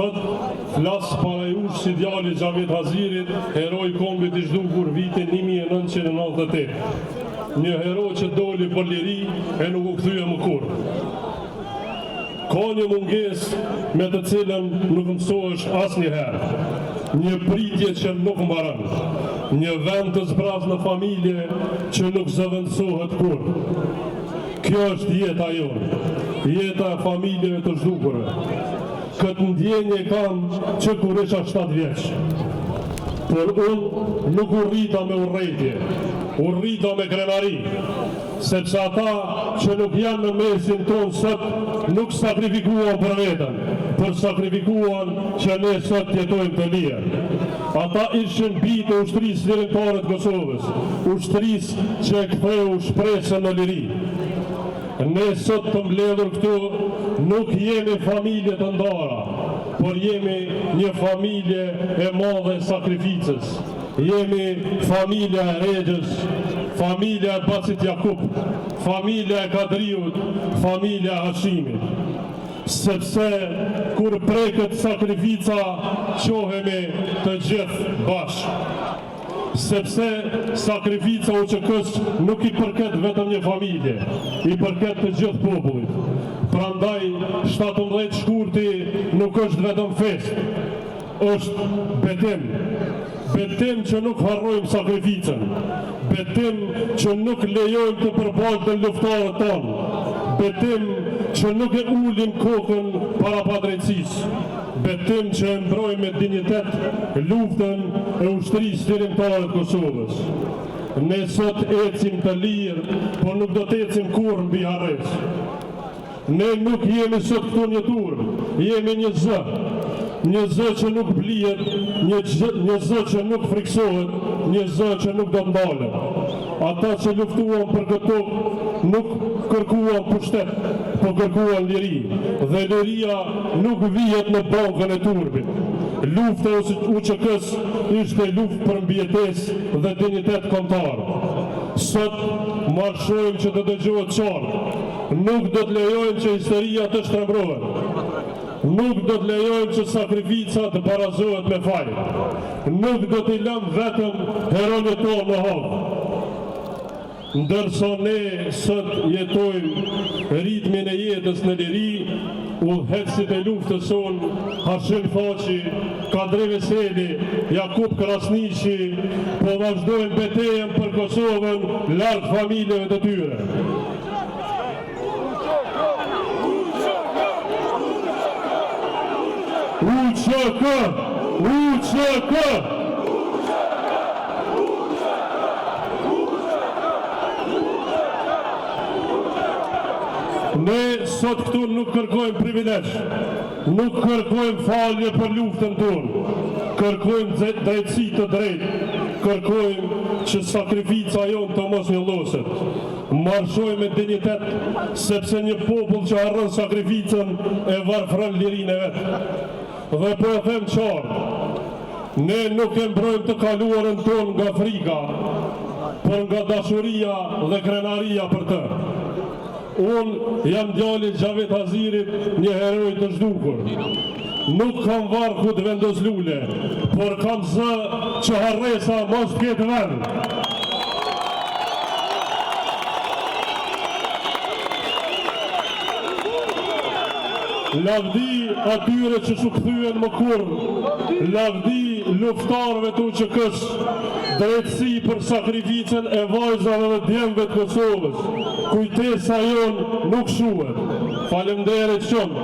sot flas para jush si djali Xhavet Hazirit, heroi kombit i zhdukur vitin 1998. Një hero që doli për liri e nuk u kthye më kurrë. Ka një mungesë me të cilën nuk mësohesh asnjëherë. Një pritje që nuk mbaron. Një vend të zbraz në familje që nuk zëvendësohet kurrë. Kjo është jeta jonë, jeta e familjeve të zhdukurve. Këtë ndjenje kam që kur isha 7 vjeç. Por unë nuk urrita me urrëtie, urrita me krenari, sepse ata që nuk janë në mesin tonë sot nuk sakrifikuan për veten, por sakrifikuan që ne sot jetojmë të lirë. Ata ishin bijtë e ushtrisë lirimtare të Kosovës, ushtrisë që e ktheu shpresën në liri. Ne sot të mbledhur këtu nuk jemi familje të ndara, por jemi një familje e madhe e sakrificës. Jemi familja e Regjës, familja e Bacit Jakub, familja e Kadriut, familja e Hashimit. Sepse kur preket sakrifica, qohemi të gjithë bashkë. Sepse sakrifica UÇK-s nuk i përket vetëm një familje, i përket të gjithë popullit. Prandaj 17 shkurti nuk është vetëm fest, është betim. Betim që nuk harrojmë sakrificën, betim që nuk lejojmë të përbaltën luftarët tonë, betim që nuk e ulim kokën para padrejtësisë, betim që e mbrojmë me dinjitet luftën e ushtrisë lirimtare të Kosovës. Ne sot ecim të lirë, por nuk do të ecim kurrë mbi harresë. Ne nuk jemi sot këtu një turp, jemi një zë. Një zë që nuk blihet, një zë që nuk friksohet, një zë që nuk do të ndalet. Ata që luftuan për këtë nuk kërkuan pushtet, po kërkuan liri. Dhe liria nuk vihet në bankën e turpit. Lufta e UÇK-s ishte luftë për mbijetesë dhe dinjitet kombëtar. Sot marshojmë që të dëgjohet qartë. Nuk do të lejojmë që historia të shtrembrohet. Nuk do të lejojmë që sakrifica të barazohet me fajt. Nuk do t'i lëmë vetëm heronët tonë në hovë. Ndërsa ne sot jetojmë ritmin e jetës në liri, udhëheqësit e luftës sonë, Hashim Thaçi, Kadri Veseli, Jakub Krasniqi, po vazhdojnë betejën për Kosovën larg familjeve të tyre. UÇK! UÇK! Ne sot këtu nuk kërkojmë privilegj, nuk kërkojmë falje për luftën tonë, kërkojmë drejtësi të drejtë, kërkojmë që sakrifica jonë të mos njolloset. Marshojmë me dinjitet, sepse një popull që harron sakrificën e varfron lirinë e vetë. Dhe po e them qartë, ne nuk e mbrojmë të kaluarën tonë nga frika, por nga dashuria dhe krenaria për të. Unë jam djali Xhavet Hazirit, një heroj të zhdukur. Nuk kam varku të vendos lule, por kam zë që harresa mos të ketë vend. Lavdi atyre që s'u kthyen më kurrë, lavdi luftarëve të UÇK-s, drejtësi për sakrificën e vajzave dhe djemve të Kosovës. Kujtesa jonë nuk shuhet. Faleminderit shumë.